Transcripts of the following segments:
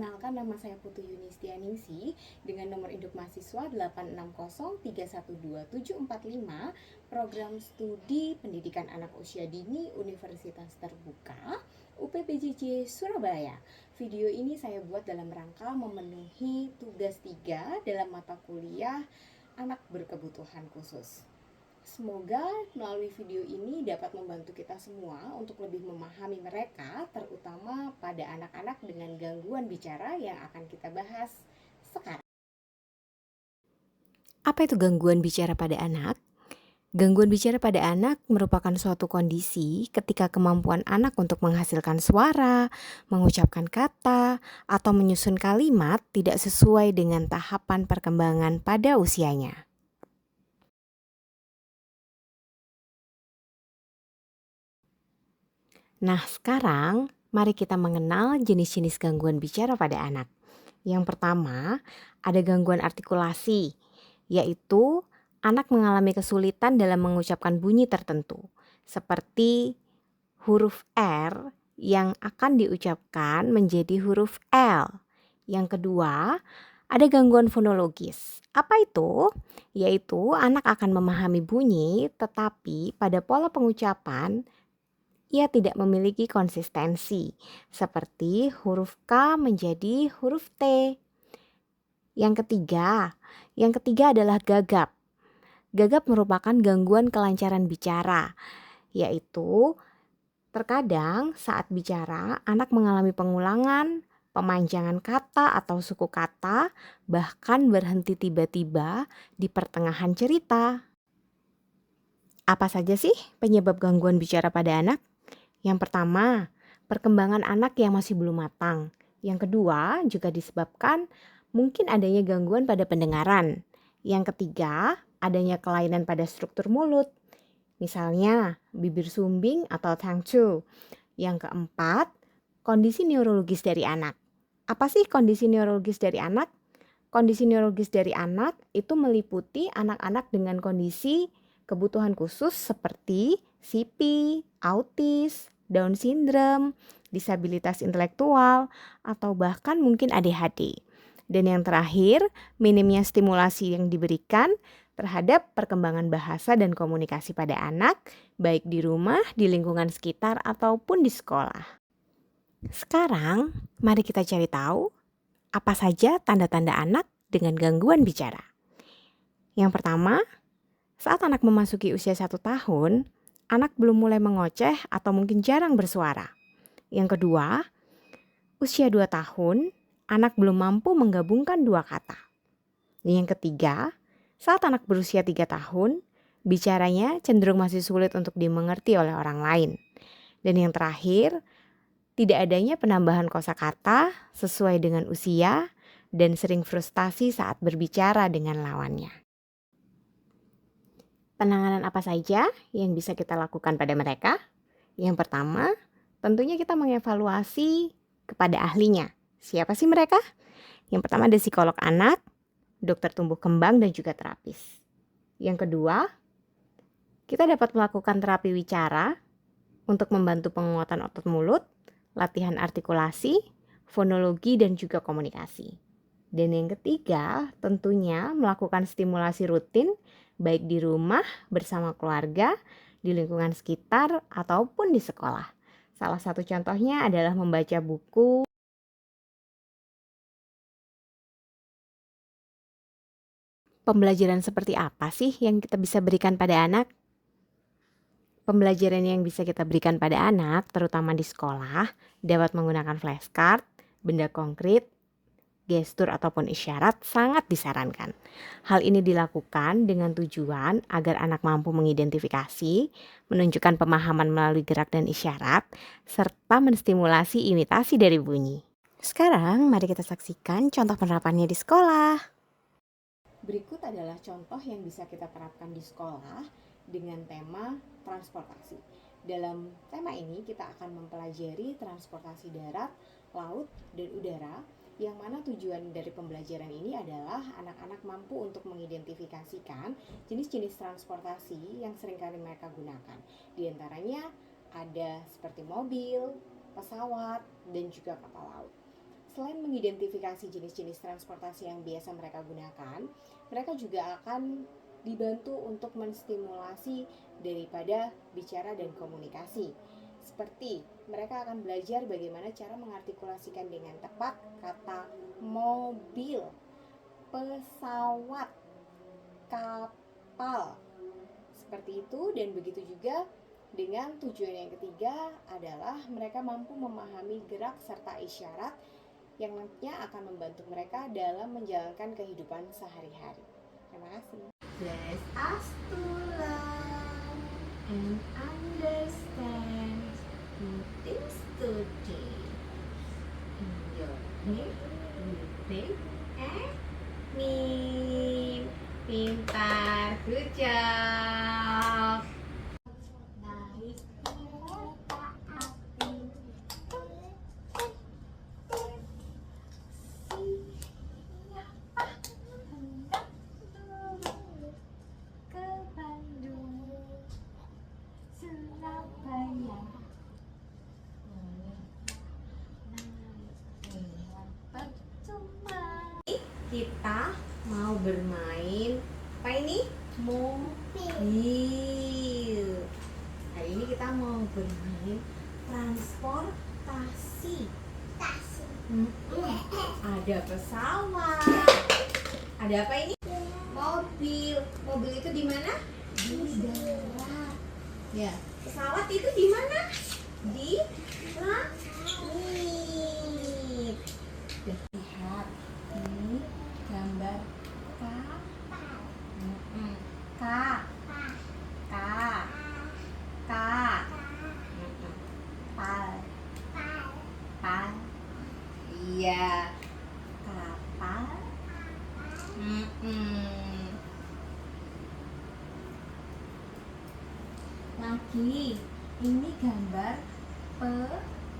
Perkenalkan, nama saya Putu Yunistianingsi dengan nomor induk mahasiswa 86031127745, program studi pendidikan anak usia dini Universitas Terbuka UPPJJ Surabaya. Video ini saya buat dalam rangka memenuhi tugas 3 dalam mata kuliah anak berkebutuhan khusus. Semoga melalui video ini dapat membantu kita semua untuk lebih memahami mereka, terutama pada anak-anak dengan gangguan bicara yang akan kita bahas sekarang. Apa itu gangguan bicara pada anak? Gangguan bicara pada anak merupakan suatu kondisi ketika kemampuan anak untuk menghasilkan suara, mengucapkan kata, atau menyusun kalimat tidak sesuai dengan tahapan perkembangan pada usianya. Nah, sekarang mari kita mengenal jenis-jenis gangguan bicara pada anak. Yang pertama, ada gangguan artikulasi, yaitu anak mengalami kesulitan dalam mengucapkan bunyi tertentu, seperti huruf R yang akan diucapkan menjadi huruf L. Yang kedua, ada gangguan fonologis. Apa itu? Yaitu anak akan memahami bunyi, tetapi pada pola pengucapan ia tidak memiliki konsistensi, seperti huruf K menjadi huruf T. Yang ketiga adalah gagap. Gagap merupakan gangguan kelancaran bicara, yaitu terkadang saat bicara anak mengalami pengulangan, pemanjangan kata atau suku kata, bahkan berhenti tiba-tiba di pertengahan cerita. Apa saja sih penyebab gangguan bicara pada anak? Yang pertama, perkembangan anak yang masih belum matang. Yang kedua, juga disebabkan mungkin adanya gangguan pada pendengaran. Yang ketiga, adanya kelainan pada struktur mulut. Misalnya, bibir sumbing atau tangcu. Yang keempat, kondisi neurologis dari anak. Apa sih kondisi neurologis dari anak? Kondisi neurologis dari anak itu meliputi anak-anak dengan kondisi kebutuhan khusus seperti CP, autis, Down syndrome, disabilitas intelektual, atau bahkan mungkin ADHD. Dan yang terakhir, minimnya stimulasi yang diberikan terhadap perkembangan bahasa dan komunikasi pada anak, baik di rumah, di lingkungan sekitar, ataupun di sekolah. Sekarang, mari kita cari tahu apa saja tanda-tanda anak dengan gangguan bicara. Yang pertama, saat anak memasuki usia 1 tahun, anak belum mulai mengoceh atau mungkin jarang bersuara. Yang kedua, usia 2 tahun, anak belum mampu menggabungkan dua kata. Yang ketiga, saat anak berusia 3 tahun, bicaranya cenderung masih sulit untuk dimengerti oleh orang lain. Dan yang terakhir, tidak adanya penambahan kosakata sesuai dengan usia dan sering frustasi saat berbicara dengan lawannya. Penanganan apa saja yang bisa kita lakukan pada mereka? Yang pertama, tentunya kita mengevaluasi kepada ahlinya. Siapa sih mereka? Yang pertama ada psikolog anak, dokter tumbuh kembang, dan juga terapis. Yang kedua, kita dapat melakukan terapi wicara untuk membantu penguatan otot mulut, latihan artikulasi, fonologi, dan juga komunikasi. Dan yang ketiga, tentunya melakukan stimulasi rutin baik di rumah, bersama keluarga, di lingkungan sekitar, ataupun di sekolah. Salah satu contohnya adalah membaca buku. Pembelajaran seperti apa sih yang kita bisa berikan pada anak? Pembelajaran yang bisa kita berikan pada anak, terutama di sekolah, dapat menggunakan flashcard, benda konkret, gestur ataupun isyarat sangat disarankan. Hal ini dilakukan dengan tujuan agar anak mampu mengidentifikasi, menunjukkan pemahaman melalui gerak dan isyarat, serta menstimulasi imitasi dari bunyi. Sekarang mari kita saksikan contoh penerapannya di sekolah. Berikut adalah contoh yang bisa kita terapkan di sekolah dengan tema transportasi. Dalam tema ini kita akan mempelajari transportasi darat, laut, dan udara, yang mana tujuan dari pembelajaran ini adalah anak-anak mampu untuk mengidentifikasikan jenis-jenis transportasi yang seringkali mereka gunakan. Di antaranya ada seperti mobil, pesawat, dan juga kapal laut. Selain mengidentifikasi jenis-jenis transportasi yang biasa mereka gunakan, mereka juga akan dibantu untuk menstimulasi daripada bicara dan komunikasi. Seperti mereka akan belajar bagaimana cara mengartikulasikan dengan tepat kata mobil, pesawat, kapal. Seperti itu, dan begitu juga dengan tujuan yang ketiga adalah mereka mampu memahami gerak serta isyarat yang nantinya akan membantu mereka dalam menjalankan kehidupan sehari-hari. Terima kasih. Bless us to learn and understand new things today. In your name, we pray and pintar, good job. Naik kereta api, siapa hendak dulu ke Bandung, Surabaya. Kita mau bermain apa ini? Mobil. Hari ini kita mau bermain transportasi. Ada pesawat. Ada apa ini? Mobil. Mobil itu di mana? Di darat. Ya. Pesawat itu di mana? Di langit. Lihat ini gambar kapal. Pal. Iya, kapal. Lagi, ini gambar pesawat.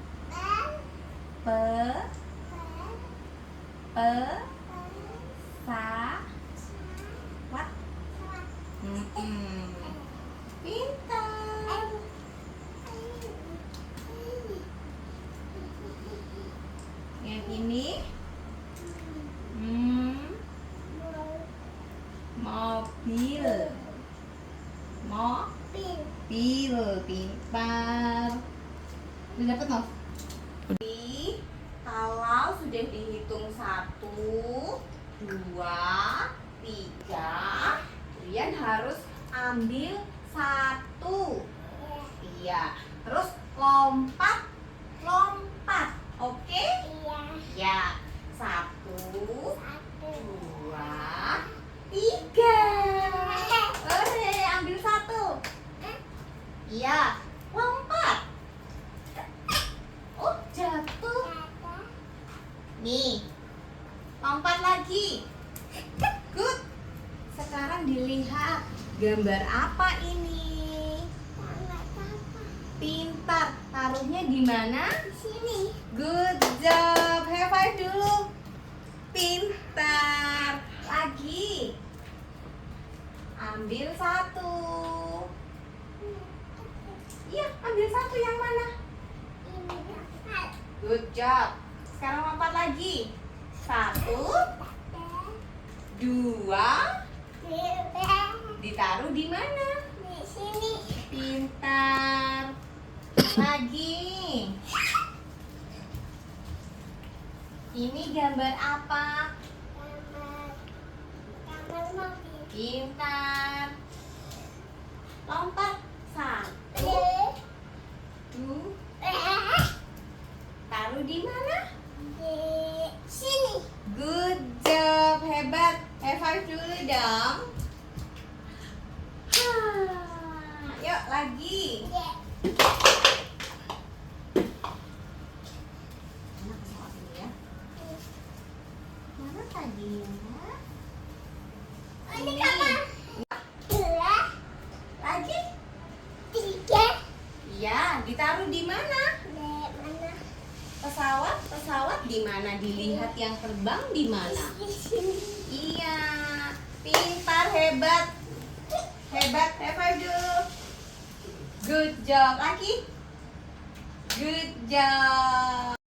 Pintar. Yang ini mobil. Mobil, pintar. Udah dapet, Nov? Jadi, kalau sudah dihitung 1, 2, 3, kalian harus ambil 1. Iya. Terus lompat. Oke? Ya. 1, 2, 3. Oke, ambil 1. Iya. Lompat. Oh, jatuh. Nih. Lompat lagi. Good. Sekarang dilihat gambar apa ini? Pintar. Taruhnya di mana? Sini. Good job. High five dulu. Pintar. Lagi. Ambil 1. Iya, ambil 1 yang mana? Good job. Sekarang lompat lagi. 1, 2. Ditaruh di mana? Di sini. Pintar. Lagi. Ini gambar apa? Gambar mobil. Pintar. Lompat. 1, 2. Taruh di mana? Di sini. Good job, hebat. High five dulu dong. Yuk lagi. Mana pesawat ini ya? Mana tadi ya? Ini kapan? Lagi? 3. Iya, ditaruh di mana? Pesawat di mana? Dilihat yang terbang di mana? Di sini. Iya, pintar, hebat. High five dulu. Good job. Lagi. Good job.